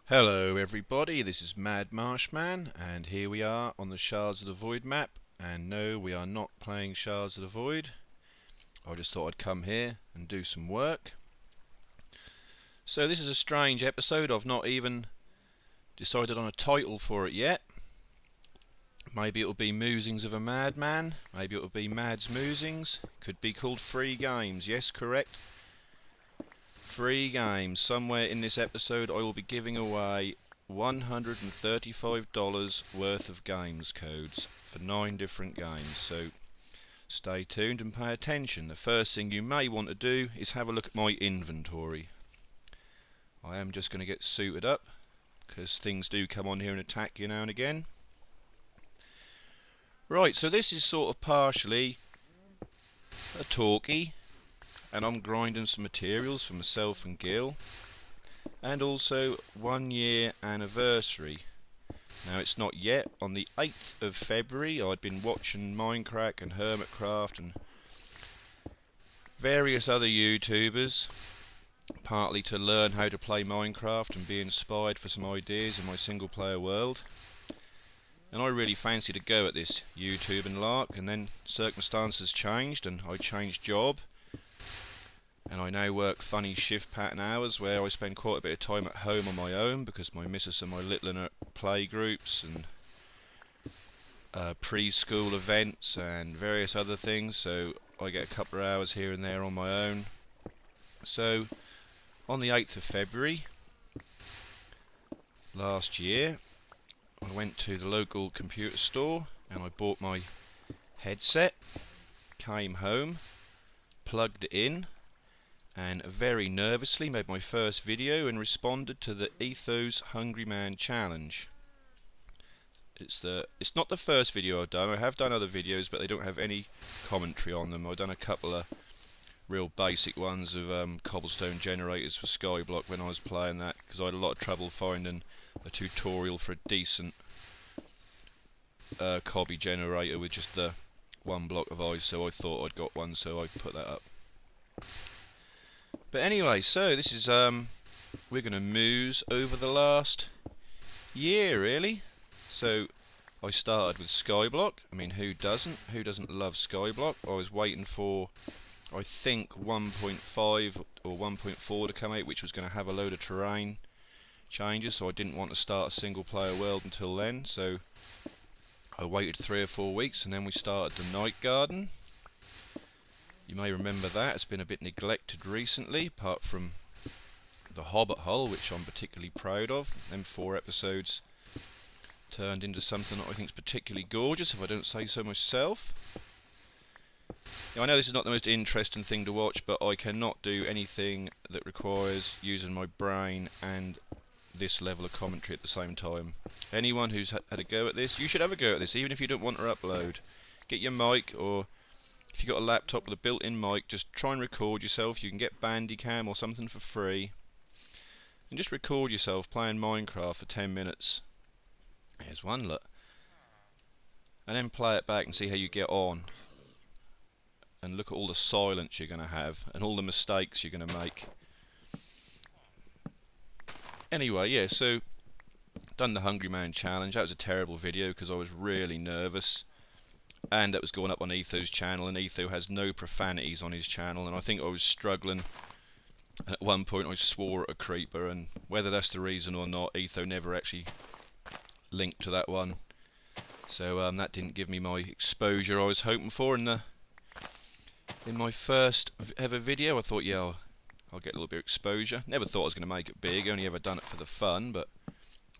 Hello everybody, this is Madmarshman, and here we are on the Shards of the Void map. And no, we are not playing Shards of the Void. I just thought I'd come here and do some work. So this is a strange episode. I've not even decided on a title for it yet. Maybe it'll be Musings of a Madman, maybe it'll be Mad's Musings. Could be called Free Games, yes, correct. Free games. Somewhere in this episode I will be giving away $135 worth of games codes for 9 different games, so stay tuned and pay attention. The first thing you may want to do is have a look at my inventory. I am just going to get suited up because things do come on here and attack you now and again. Right, so this is sort of partially a talkie, and I'm grinding some materials for myself and Gil, and also 1 year anniversary. Now it's not yet. On the 8th of February I'd been watching Minecraft and Hermitcraft and various other YouTubers, partly to learn how to play Minecraft and be inspired for some ideas in my single player world. And I really fancied a go at this YouTube and lark, and then circumstances changed and I changed job. And I now work funny shift pattern hours where I spend quite a bit of time at home on my own because my missus and my little are at play groups and preschool events and various other things, so I get a couple of hours here and there on my own. So on the 8th of February last year I went to the local computer store and I bought my headset, came home, plugged it in, and very nervously made my first video and responded to the Ethos Hungry Man challenge. It's not the first video I've done. I have done other videos, but they don't have any commentary on them. I've done a couple of real basic ones of cobblestone generators for Skyblock when I was playing that, because I had a lot of trouble finding a tutorial for a decent cobby generator with just the 1 block of ice, so I thought I'd got one, so I put that up. But anyway, so this is we're going to muse over the last year, really. So I started with Skyblock. I mean, who doesn't? Who doesn't love Skyblock? I was waiting for, I think, 1.5 or 1.4 to come out, which was going to have a load of terrain changes, so I didn't want to start a single player world until then. So I waited 3 or 4 weeks, and then we started the Night Garden. You may remember that. It's been a bit neglected recently, apart from the Hobbit Hull, which I'm particularly proud of. Them 4 episodes turned into something that I think is particularly gorgeous, if I don't say so myself. Now, I know this is not the most interesting thing to watch, but I cannot do anything that requires using my brain and this level of commentary at the same time. Anyone who's had a go at this, you should have a go at this, even if you don't want to upload. Get your mic, or if you've got a laptop with a built-in mic, just try and record yourself. You can get Bandicam or something for free, and just record yourself playing Minecraft for 10 minutes. Here's one, look. And then play it back and see how you get on. And look at all the silence you're going to have, and all the mistakes you're going to make. Anyway, yeah, so done the Hungry Man challenge. That was a terrible video because I was really nervous. And that was going up on Etho's channel, and Etho has no profanities on his channel, and I think I was struggling. At one point I swore at a creeper, and whether that's the reason or not, Etho never actually linked to that one. So that didn't give me my exposure I was hoping for in my first ever video. I thought, yeah, I'll get a little bit of exposure. Never thought I was going to make it big, only ever done it for the fun, but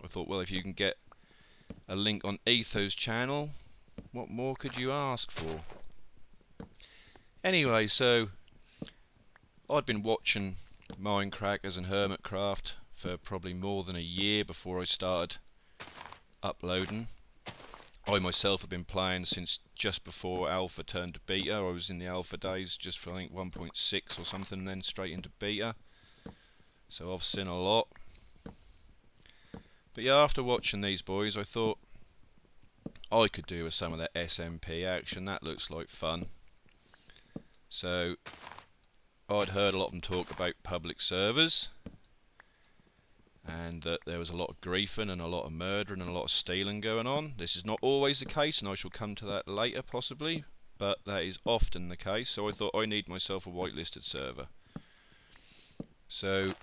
I thought, well, if you can get a link on Etho's channel, what more could you ask for? Anyway, so I'd been watching Minecraft and Hermitcraft for probably more than a year before I started uploading. I myself have been playing since just before Alpha turned to Beta. I was in the Alpha days just for, I think, 1.6 or something, then straight into Beta. So I've seen a lot. But yeah, after watching these boys, I thought I could do with some of that SMP action. That looks like fun. So I'd heard a lot of them talk about public servers, and that there was a lot of griefing and a lot of murdering and a lot of stealing going on. This is not always the case, and I shall come to that later possibly, but that is often the case, so I thought I need myself a whitelisted server. So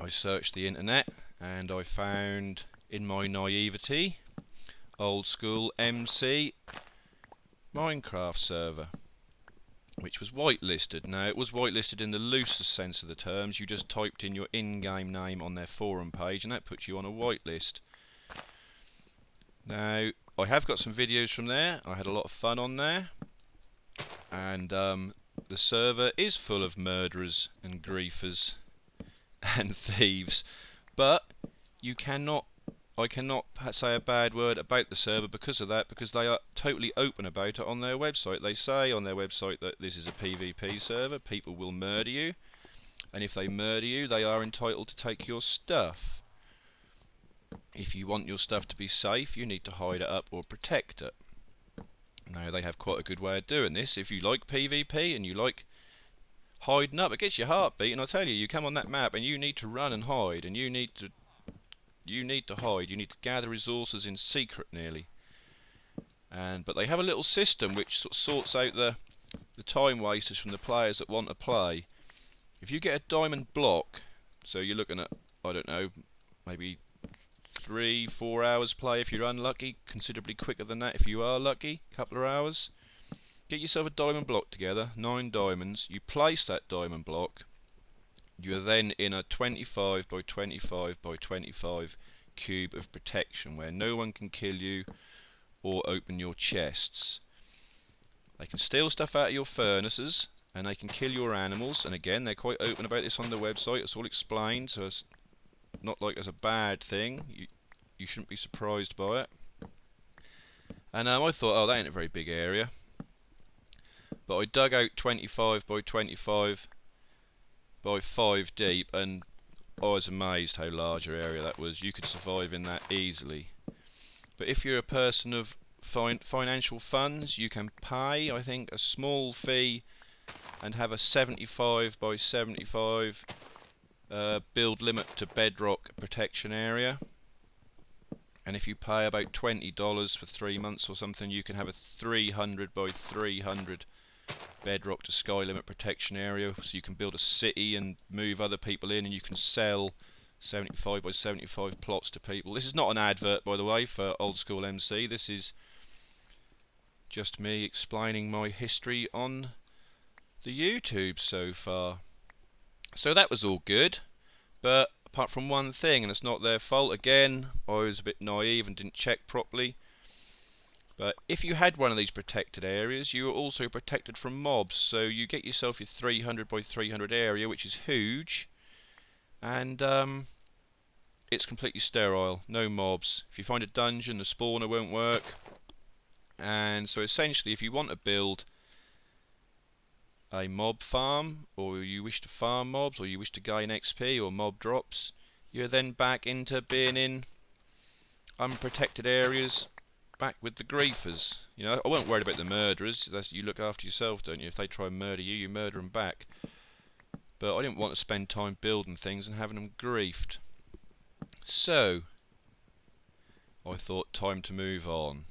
I searched the internet and I found, in my naivety, Oldschoolmc Minecraft server, which was whitelisted. Now, it was whitelisted in the loosest sense of the terms. You just typed in your in-game name on their forum page and that puts you on a whitelist. Now, I have got some videos from there. I had a lot of fun on there, and the server is full of murderers and griefers and thieves, but I cannot say a bad word about the server because of that, because they are totally open about it on their website. They say on their website that this is a PvP server, people will murder you, and if they murder you, they are entitled to take your stuff. If you want your stuff to be safe, you need to hide it up or protect it. Now, they have quite a good way of doing this. If you like PvP and you like hiding up, it gets your heart beating. I tell you, you come on that map and you need to run and hide, and you need to hide, you need to gather resources in secret nearly. But they have a little system which sort of sorts out the time wasters from the players that want to play. If you get a diamond block, so you're looking at, I don't know, maybe 3-4 hours play if you're unlucky, considerably quicker than that if you are lucky, a couple of hours. Get yourself a diamond block together, 9 diamonds, you place that diamond block, you are then in a 25 by 25 by 25 cube of protection where no one can kill you or open your chests. They can steal stuff out of your furnaces and they can kill your animals, and again they're quite open about this on their website. It's all explained, so it's not like it's a bad thing. You shouldn't be surprised by it. And I thought, oh, that ain't a very big area, but I dug out 25 by 25 by 5 deep, and I was amazed how large an area that was. You could survive in that easily. But if you're a person of financial funds, you can pay, I think, a small fee and have a 75 by 75 build limit to bedrock protection area. And if you pay about $20 for 3 months or something, you can have a 300 by 300 bedrock to sky limit protection area, so you can build a city and move other people in, and you can sell 75 by 75 plots to people. This is not an advert, by the way, for Oldschoolmc. This is just me explaining my history on the YouTube so far. So that was all good, but apart from one thing, and it's not their fault again, I was a bit naive and didn't check properly. But if you had one of these protected areas, you were also protected from mobs. So you get yourself your 300 by 300 area, which is huge, and it's completely sterile, no mobs. If you find a dungeon, the spawner won't work. And so essentially, if you want to build a mob farm, or you wish to farm mobs, or you wish to gain XP or mob drops, you're then back into being in unprotected areas, back with the griefers. You know, I wasn't worried about the murderers. You look after yourself, don't you? If they try and murder you, you murder them back. But I didn't want to spend time building things and having them griefed. So I thought, time to move on.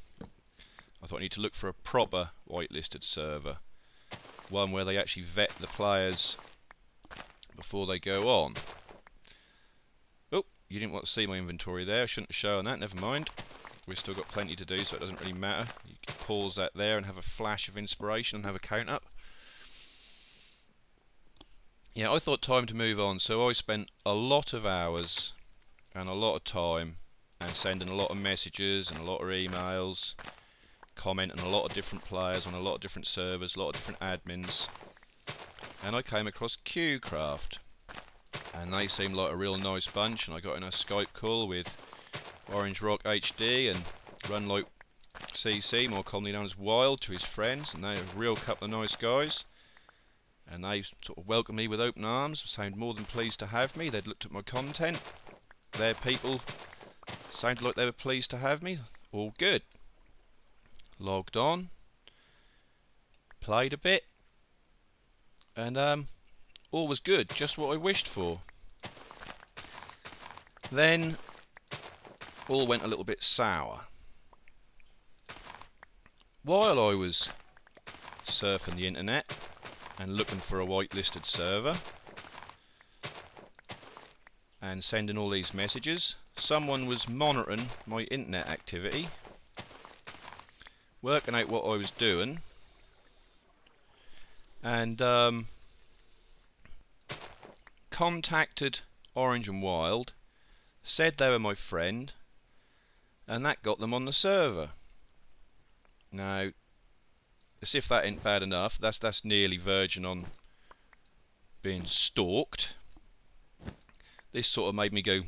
I thought I need to look for a proper whitelisted server, one where they actually vet the players before they go on. Oh, you didn't want to see my inventory there. I shouldn't have shown that. Never mind. We've still got plenty to do, so it doesn't really matter. You can pause that there and have a flash of inspiration and have a count up. Yeah, I thought time to move on, so I spent a lot of hours and a lot of time and sending a lot of messages and a lot of emails, commenting a lot of different players on a lot of different servers, a lot of different admins, and I came across QCraft, and they seemed like a real nice bunch, and I got in a Skype call with Orange Rock HD and Runlight CC, more commonly known as Wild, to his friends, and they're a real couple of nice guys, and they sort of welcomed me with open arms, sounded more than pleased to have me. They'd looked at my content, their people sounded like they were pleased to have me, all good. Logged on, played a bit, and all was good, just what I wished for. Then all went a little bit sour. While I was surfing the internet and looking for a whitelisted server and sending all these messages, someone was monitoring my internet activity, working out what I was doing, and contacted Orange and Wild, said they were my friend, and that got them on the server. Now, as if that ain't bad enough, that's nearly verging on being stalked. This sort of made me go,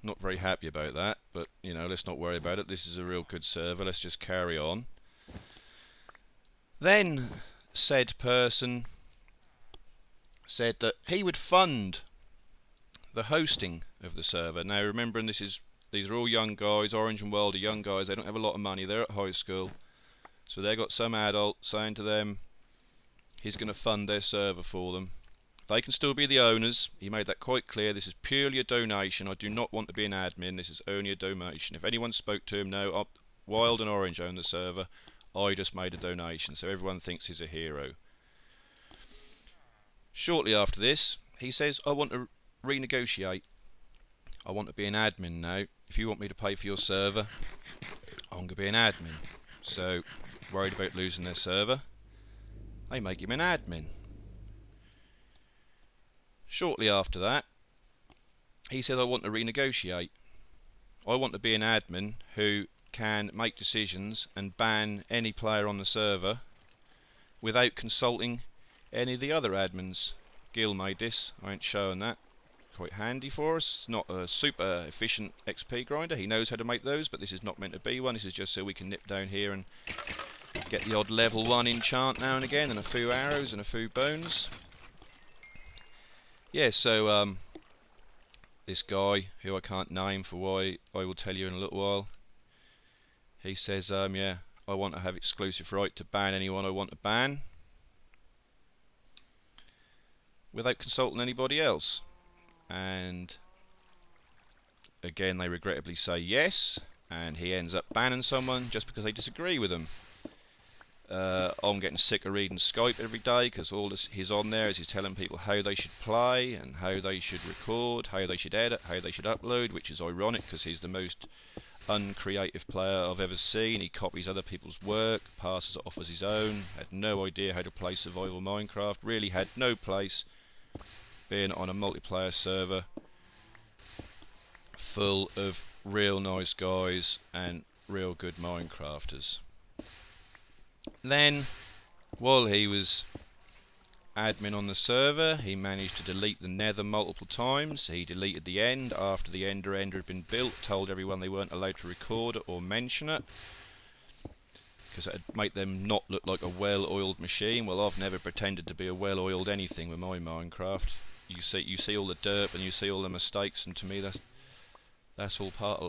not very happy about that, but you know, let's not worry about it. This is a real good server, let's just carry on. Then said person said that he would fund the hosting of the server. Now, remembering these are all young guys. Orange and Wild are young guys. They don't have a lot of money. They're at high school, so they got some adult saying to them, he's going to fund their server for them. They can still be the owners. He made that quite clear. This is purely a donation. I do not want to be an admin. This is only a donation. If anyone spoke to him, no, Wild and Orange own the server. I just made a donation, so everyone thinks he's a hero. Shortly after this, he says, I want to renegotiate. I want to be an admin now. If you want me to pay for your server, I'm going to be an admin. So, worried about losing their server, they make him an admin. Shortly after that, he said, I want to renegotiate. I want to be an admin who can make decisions and ban any player on the server without consulting any of the other admins. Gil made this, I ain't showing that. Quite handy for us. Not a super efficient XP grinder, he knows how to make those, but this is not meant to be one. This is just so we can nip down here and get the odd level 1 enchant now and again, and a few arrows and a few bones. Yeah, so this guy, who I can't name for why I will tell you in a little while, he says, yeah, I want to have exclusive right to ban anyone I want to ban without consulting anybody else. And again, they regrettably say yes, and he ends up banning someone just because they disagree with him. I'm getting sick of reading Skype every day, because all he's on there is he's telling people how they should play and how they should record, how they should edit, how they should upload, which is ironic because he's the most uncreative player I've ever seen. He copies other people's work, passes it off as his own, had no idea how to play survival Minecraft, really had no place being on a multiplayer server full of real nice guys and real good Minecrafters. Then, while he was admin on the server, he managed to delete the nether multiple times. He deleted the end after the ender had been built, told everyone they weren't allowed to record it or mention it, because it would make them not look like a well-oiled machine. Well, I've never pretended to be a well-oiled anything with my Minecraft. You see all the dirt and you see all the mistakes, and to me that's all part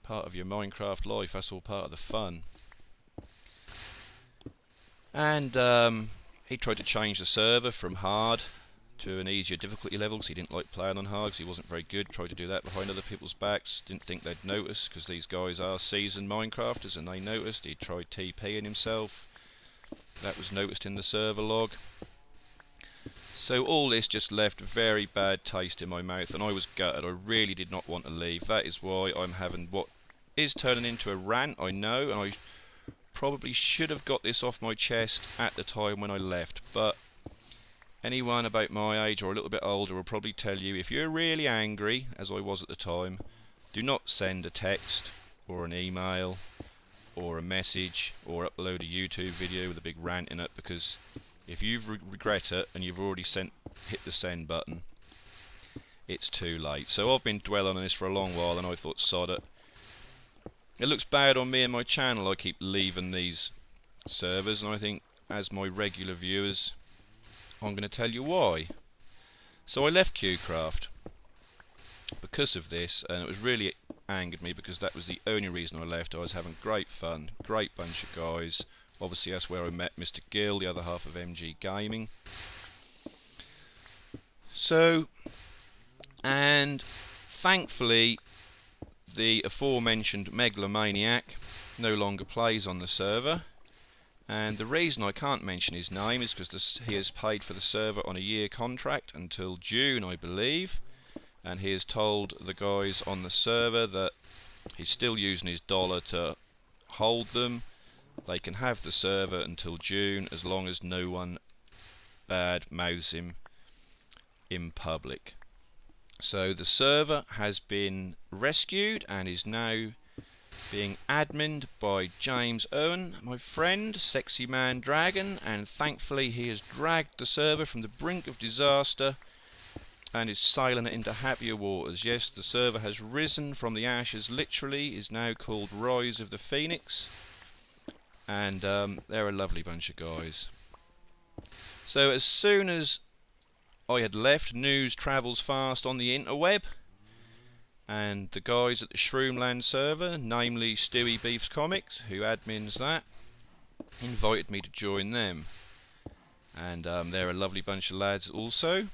of your Minecraft life. That's all part of the fun. And he tried to change the server from hard to an easier difficulty level because he didn't like playing on hard because he wasn't very good. Tried to do that behind other people's backs. Didn't think they'd notice because these guys are seasoned Minecrafters, and they noticed. He tried TPing himself. That was noticed in the server log. So all this just left a very bad taste in my mouth, and I was gutted. I really did not want to leave. That is why I'm having what is turning into a rant, I know, and I probably should have got this off my chest at the time when I left, but anyone about my age or a little bit older will probably tell you, if you're really angry, as I was at the time, do not send a text or an email or a message or upload a YouTube video with a big rant in it, because if you regret it and you've already hit the send button, it's too late. So I've been dwelling on this for a long while, and I thought, sod it. It looks bad on me and my channel. I keep leaving these servers, and I think, as my regular viewers, I'm going to tell you why. So I left QCraft because of this, and it was really angered me because that was the only reason I left. I was having great fun, great bunch of guys. Obviously that's where I met Mr. Gill, the other half of MG Gaming. So, and thankfully the aforementioned megalomaniac no longer plays on the server, and the reason I can't mention his name is because he has paid for the server on a year contract until June, I believe, and he has told the guys on the server that he's still using his dollar to hold them. They can have the server until June as long as no one bad mouths him in public. So the server has been rescued and is now being admined by James Owen, my friend, Sexy Man Dragon, and thankfully he has dragged the server from the brink of disaster and is sailing it into happier waters. Yes, the server has risen from the ashes, literally, is now called Rise of the Phoenix, and they're a lovely bunch of guys. So as soon as I had left, news travels fast on the interweb, and the guys at the Shroomland server, namely Stewie Beefs Comics, who admins that, invited me to join them. And they're a lovely bunch of lads also.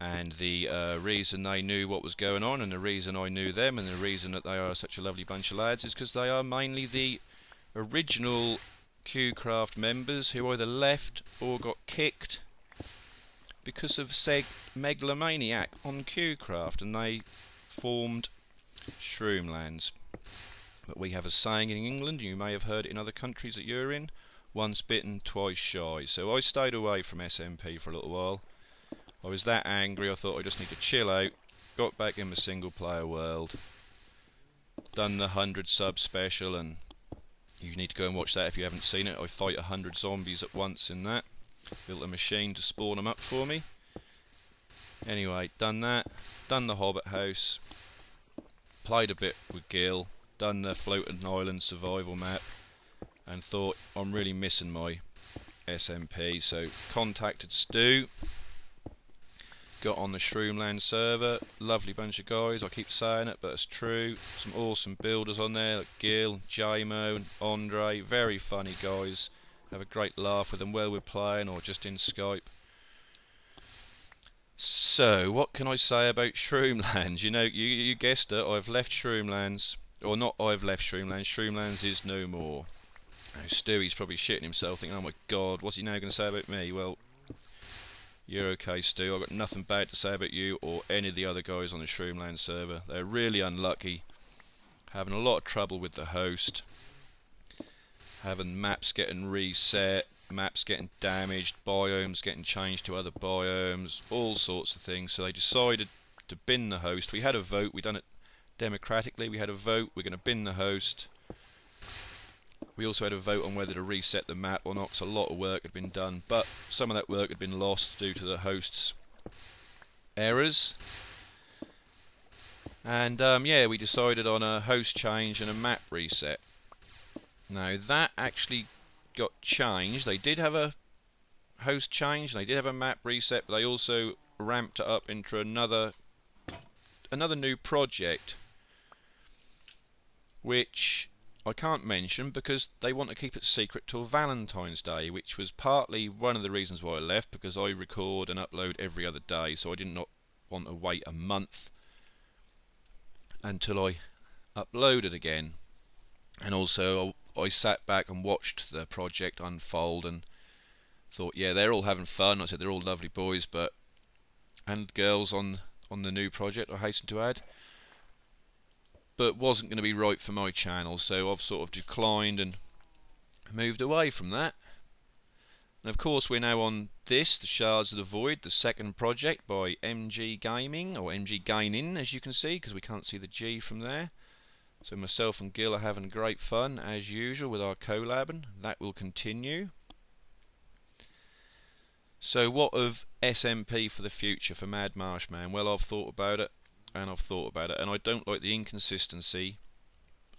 And the reason they knew what was going on, and the reason I knew them, and the reason that they are such a lovely bunch of lads is because they are mainly the original QCraft members who either left or got kicked because of said megalomaniac on QCraft, and they formed Shroomlands. But we have a saying in England, you may have heard it in other countries that you're in, once bitten, twice shy. So I stayed away from SMP for a little while. I was that angry, I thought I just need to chill out, got back in the single player world, done the 100 sub special, and you need to go and watch that if you haven't seen it. I fight 100 zombies at once in that. Built a machine to spawn them up for me. Anyway, done that, done the Hobbit house, played a bit with Gil, done the Floating Island survival map, and thought I'm really missing my SMP, so contacted Stu, got on the Shroomland server, lovely bunch of guys, I keep saying it but it's true, some awesome builders on there like Gil, Jamo and Andre, very funny guys. Have a great laugh with them while we're playing or just in Skype. So, what can I say about Shroomlands? You know, you guessed it, I've left Shroomlands. Or not I've left Shroomlands, Shroomlands is no more. Now, Stewie's probably shitting himself thinking, oh my god, what's he now going to say about me? Well, you're okay, Stu, I've got nothing bad to say about you or any of the other guys on the Shroomland server. They're really unlucky, having a lot of trouble with the host. Having maps getting reset, maps getting damaged, biomes getting changed to other biomes, all sorts of things. So they decided to bin the host. We had a vote, we done it democratically, we had a vote, we're going to bin the host. We also had a vote on whether to reset the map or not, because a lot of work had been done, but some of that work had been lost due to the host's errors. And yeah, we decided on a host change and a map reset. Now that actually got changed. They did have a host change, and they did have a map reset, but they also ramped it up into another new project, which I can't mention because they want to keep it secret till Valentine's Day, which was partly one of the reasons why I left, because I record and upload every other day, so I did not want to wait a month until I uploaded again. And also I sat back and watched the project unfold and thought, yeah, they're all having fun. I said they're all lovely boys, but and girls on the new project, I hasten to add, but wasn't going to be right for my channel, so I've sort of declined and moved away from that. And of course we're now on this, the Shards of the Void, the second project by MG Gaming, or MG Gaining as you can see, because we can't see the G from there. So myself and Gil are having great fun as usual with our collabing. That will continue. So what of SMP for the future for Madmarshman? Well, I've thought about it, and I don't like the inconsistency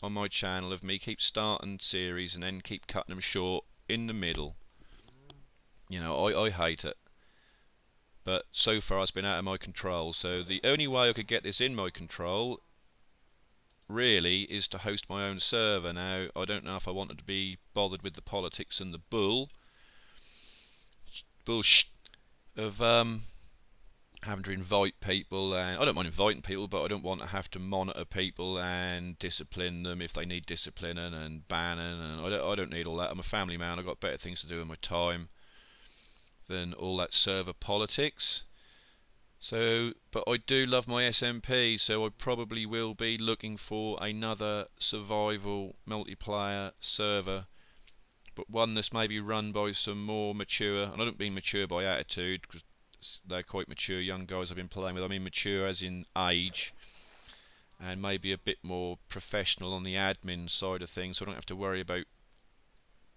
on my channel of me keep starting series and then keep cutting them short in the middle. You know, I hate it. But so far it's been out of my control, so the only way I could get this in my control really is to host my own server. Now, I don't know if I wanted to be bothered with the politics and the bullshit of having to invite people, and I don't mind inviting people, but I don't want to have to monitor people and discipline them if they need disciplining and banning, and I don't need all that. I'm a family man. I've got better things to do with my time than all that server politics. So, but I do love my SMP, so I probably will be looking for another survival multiplayer server, but one that's maybe run by some more mature, and I don't mean mature by attitude, because they're quite mature young guys I've been playing with. I mean mature as in age, and maybe a bit more professional on the admin side of things, so I don't have to worry about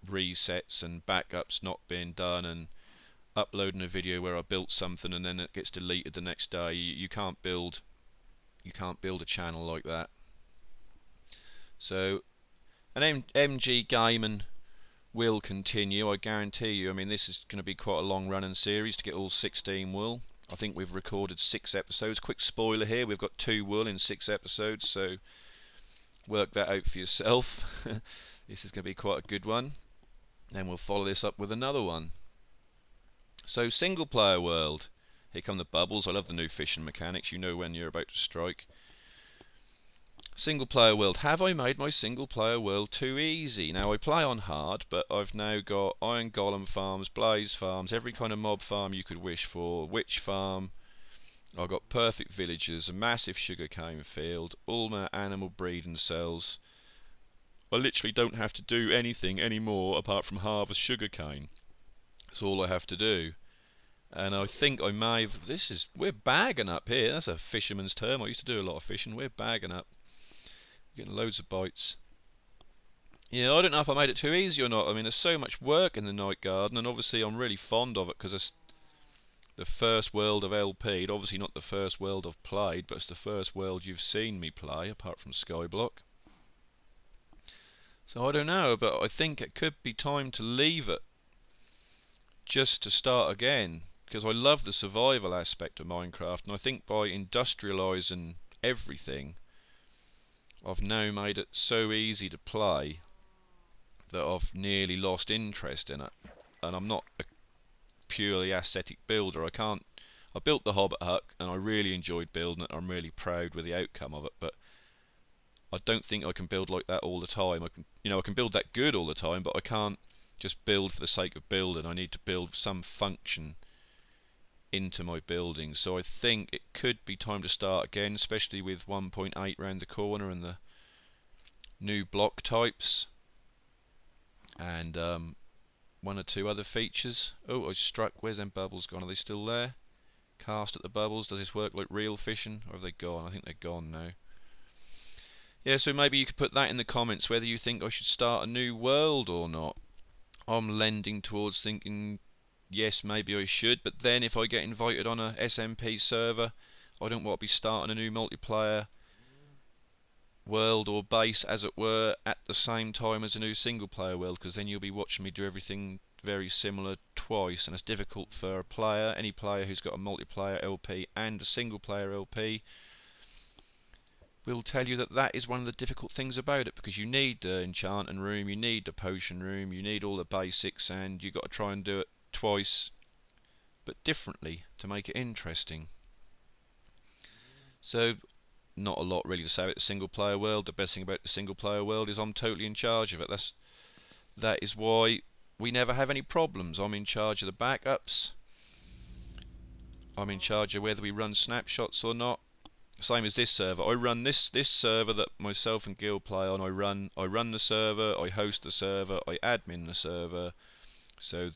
resets and backups not being done, and uploading a video where I built something and then it gets deleted the next day. You can't build a channel like that. So an MG gaming will continue, I guarantee you. I mean, this is going to be quite a long running series to get all 16 wool. I think we've recorded 6 episodes. Quick spoiler here, we've got 2 wool in 6 episodes, so work that out for yourself. This is going to be quite a good one. Then we'll follow this up with another one. So, single player world. Here come the bubbles. I love the new fishing mechanics. You know when you're about to strike. Single player world. Have I made my single player world too easy? Now, I play on hard, but I've now got iron golem farms, blaze farms, every kind of mob farm you could wish for, witch farm. I've got perfect villages, a massive sugarcane field, all my animal breeding cells. I literally don't have to do anything anymore apart from harvest sugarcane. That's all I have to do. And I think I may have, we're bagging up here. That's a fisherman's term. I used to do a lot of fishing. We're bagging up. Getting loads of bites. Yeah, I don't know if I made it too easy or not. I mean, there's so much work in the night garden, and obviously I'm really fond of it because it's the first world I've LP'd. Obviously not the first world I've played, but it's the first world you've seen me play, apart from Skyblock. So I don't know, but I think it could be time to leave it just to start again, because I love the survival aspect of Minecraft, and I think by industrialising everything I've now made it so easy to play that I've nearly lost interest in it. And I'm not a purely aesthetic builder. I built the Hobbit hut and I really enjoyed building it. I'm really proud with the outcome of it, but I don't think I can build like that all the time. I can build that good all the time, but I can't just build for the sake of building. I need to build some function into my building. So I think it could be time to start again, especially with 1.8 round the corner and the new block types and 1 or 2 other features. Oh, I struck. Where's them bubbles gone? Are they still there? Cast at the bubbles. Does this work like real fishing, or have they gone? I think they're gone now. Yeah, so maybe you could put that in the comments whether you think I should start a new world or not. I'm lending towards thinking yes, maybe I should, but then if I get invited on a SMP server, I don't want to be starting a new multiplayer world or base, as it were, at the same time as a new single player world, because then you'll be watching me do everything very similar twice, and it's difficult for a player. Any player who's got a multiplayer LP and a single player LP will tell you that that is one of the difficult things about it, because you need the enchanting room, you need the potion room, you need all the basics, and you've got to try and do it twice but differently to make it interesting. So not a lot really to say about the single player world. The best thing about the single player world is I'm totally in charge of it. That is why we never have any problems. I'm in charge of the backups. I'm in charge of whether we run snapshots or not. Same as this server. I run this server that myself and Gil play on. I run the server, I host the server, I admin the server. So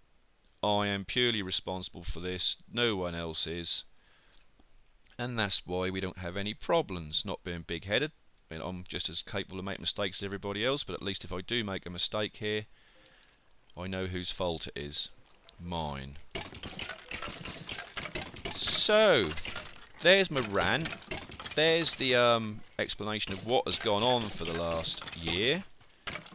I am purely responsible for this. No one else is. And that's why we don't have any problems. Not being big-headed. I mean, I'm just as capable of making mistakes as everybody else, but at least if I do make a mistake here, I know whose fault it is. Mine. So there's my rant. There's the explanation of what has gone on for the last year.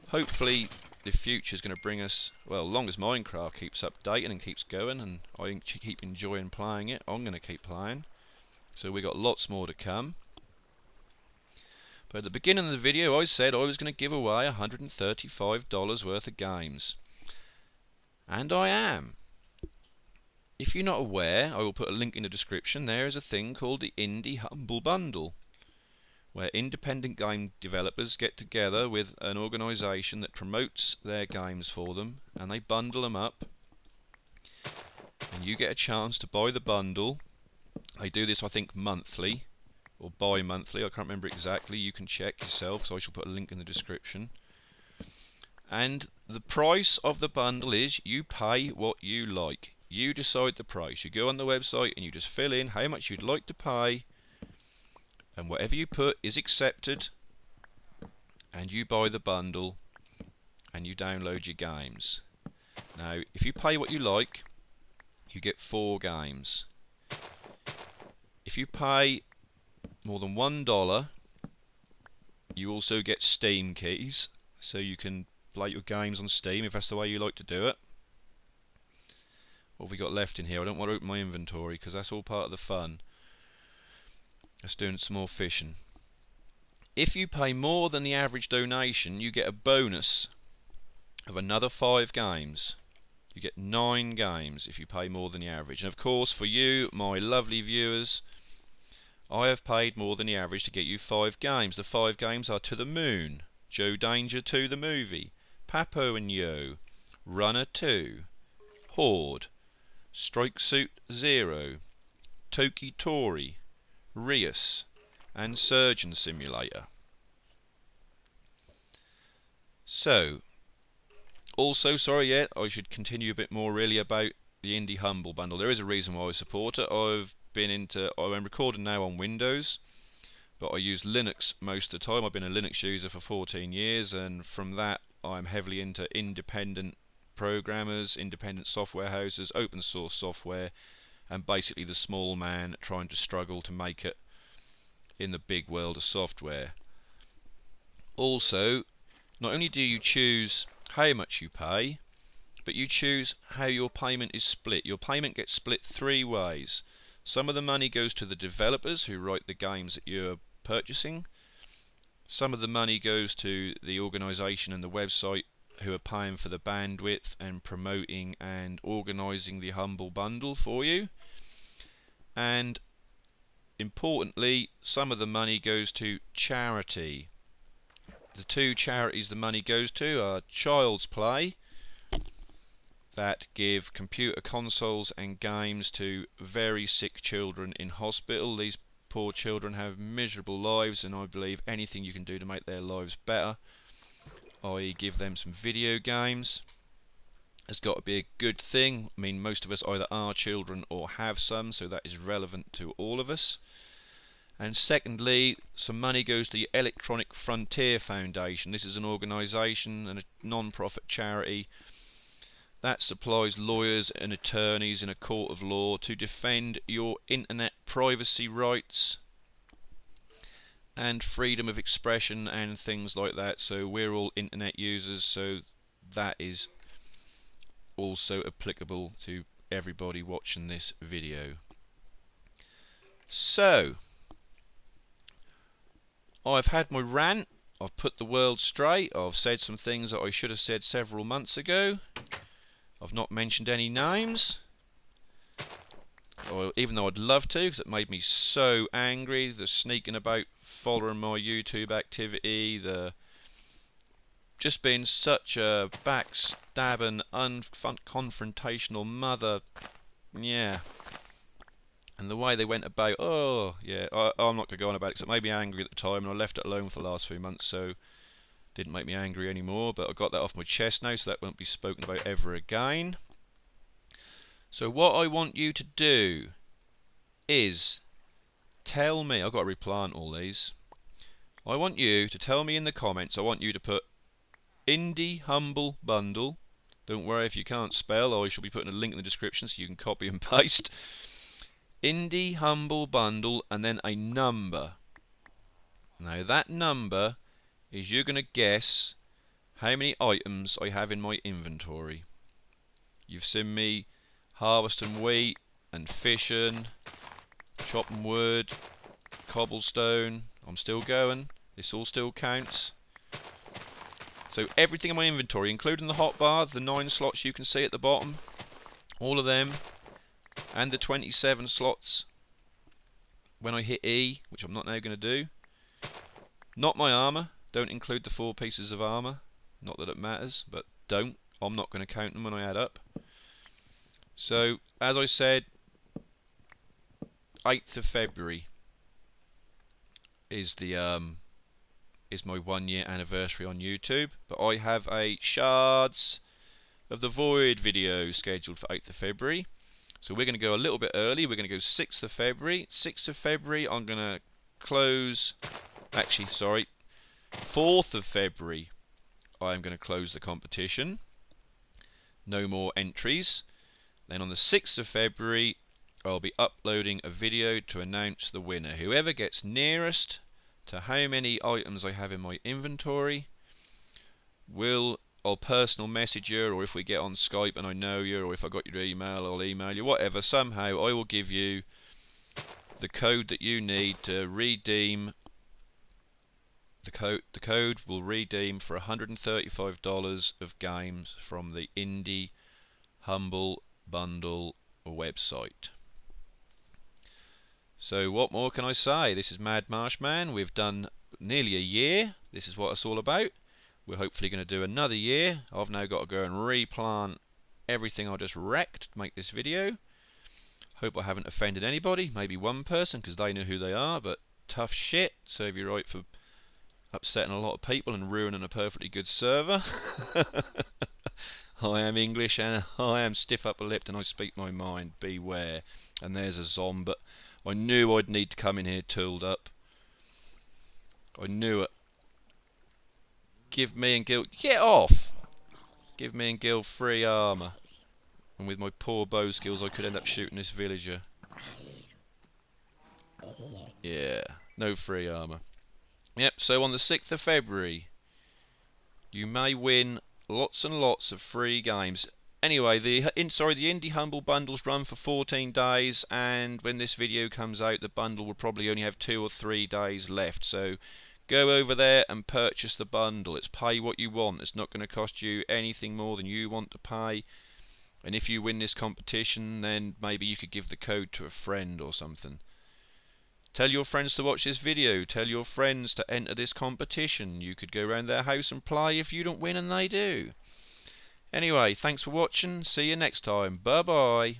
Hopefully the future is going to bring us, well, as long as Minecraft keeps updating and keeps going and I keep enjoying playing it, I'm going to keep playing. So we got lots more to come. But at the beginning of the video I said I was going to give away $135 worth of games. And I am. if you're not aware, I will put a link in the description. There is a thing called the Indie Humble Bundle, where independent game developers get together with an organisation that promotes their games for them, and they bundle them up, and you get a chance to buy the bundle. They do this, I think, monthly or bi-monthly, I can't remember exactly. You can check yourself, so I shall put a link in the description. And the price of the bundle is, you pay what you like. You decide the price. You go on the website and you just fill in how much you'd like to pay, and whatever you put is accepted, and you buy the bundle and you download your games. Now, if you pay what you like, you get 4 games. If you pay more than $1, you also get Steam keys, so you can play your games on Steam if that's the way you like to do it. What have we got left in here? I don't want to open my inventory because that's all part of the fun. Let's do some more fishing. If you pay more than the average donation, you get a bonus of another 5 games. You get 9 games if you pay more than the average. And of course, for you, my lovely viewers, I have paid more than the average to get you 5 games. The 5 games are To the Moon, Joe Danger 2 the Movie, Papo and Yo, Runner 2, Horde, Strike Suit Zero, Toki Tori, Rius, and Surgeon Simulator. So, also, I should continue a bit more really about the Indie Humble Bundle. There is a reason why I support it. I'm recording now on Windows, but I use Linux most of the time. I've been a Linux user for 14 years, and from that I'm heavily into independent programmers, independent software houses, open source software, and basically the small man trying to struggle to make it in the big world of software. Also, not only do you choose how much you pay, but you choose how your payment is split. Your payment gets split 3 ways. Some of the money goes to the developers who write the games that you're purchasing. Some of the money goes to the organisation and the website who are paying for the bandwidth and promoting and organising the Humble Bundle for you. And importantly, some of the money goes to charity. The 2 charities the money goes to are Child's Play, that give computer consoles and games to very sick children in hospital. These poor children have miserable lives, and I believe anything you can do to make their lives better, i.e. give them some video games, has got to be a good thing. I mean, most of us either are children or have some, so that is relevant to all of us. And secondly, some money goes to the Electronic Frontier Foundation. This is an organisation and a non-profit charity that supplies lawyers and attorneys in a court of law to defend your internet privacy rights and freedom of expression and things like that. So we're all internet users, so that is also applicable to everybody watching this video. So, I've had my rant, I've put the world straight, I've said some things that I should have said several months ago. I've not mentioned any names, even though I'd love to, because it made me so angry. The sneaking about, following my YouTube activity, the just being such a backstabbing, confrontational mother, yeah. And the way they went about, oh yeah, I'm not going to go on about it, because it made me angry at the time, and I left it alone for the last few months, so didn't make me angry anymore. But I got that off my chest now, so that won't be spoken about ever again. So what I want you to do is tell me, I've got to replant all these. I want you to tell me in the comments, I want you to put Indie Humble Bundle. Don't worry if you can't spell, I shall be putting a link in the description so you can copy and paste. Indie Humble Bundle, and then a number. Now that number is, you're going to guess how many items I have in my inventory. You've seen me harvesting wheat and fishing, chopping wood, cobblestone. I'm still going. This all still counts. So everything in my inventory, including the hotbar, the 9 slots you can see at the bottom, all of them and the 27 slots when I hit E, which I'm not now going to do. Not my armour. Don't include the 4 pieces of armour. Not that it matters, but don't. I'm not going to count them when I add up. So, as I said, 8th of February is my 1 year anniversary on YouTube. But I have a Shards of the Void video scheduled for 8th of February. So we're going to go a little bit early. We're going to go 6th of February. 6th of February, I'm going to close... Actually, sorry. 4th of February, I'm going to close the competition. No more entries. Then on the 6th of February, I'll be uploading a video to announce the winner. Whoever gets nearest to how many items I have in my inventory I'll personal message you, or if we get on Skype and I know you, or if I got your email, I'll email you, whatever. Somehow I will give you the code that you need to redeem. The code will redeem for $135 of games from the Indie Humble Bundle website. So what more can I say? This is Madmarshman. We've done nearly a year. This is what it's all about. We're hopefully going to do another year. I've now got to go and replant everything I just wrecked to make this video. Hope I haven't offended anybody. Maybe one person, because they know who they are, but tough shit. Serve you right for upsetting a lot of people and ruining a perfectly good server. I am English and I am stiff upper lipped and I speak my mind. Beware. And there's a zombie. I knew I'd need to come in here tooled up. I knew it. Give me and Gil... Get off! Give me and Gil free armour. And with my poor bow skills I could end up shooting this villager. Yeah. No free armour. Yep, so on the 6th of February you may win lots and lots of free games. Anyway, the Indie Humble bundles run for 14 days, and when this video comes out the bundle will probably only have 2 or 3 days left. So go over there and purchase the bundle. It's pay what you want. It's not going to cost you anything more than you want to pay. And if you win this competition, then maybe you could give the code to a friend or something. Tell your friends to watch this video. Tell your friends to enter this competition. You could go around their house and play if you don't win and they do. Anyway, thanks for watching. See you next time. Bye bye.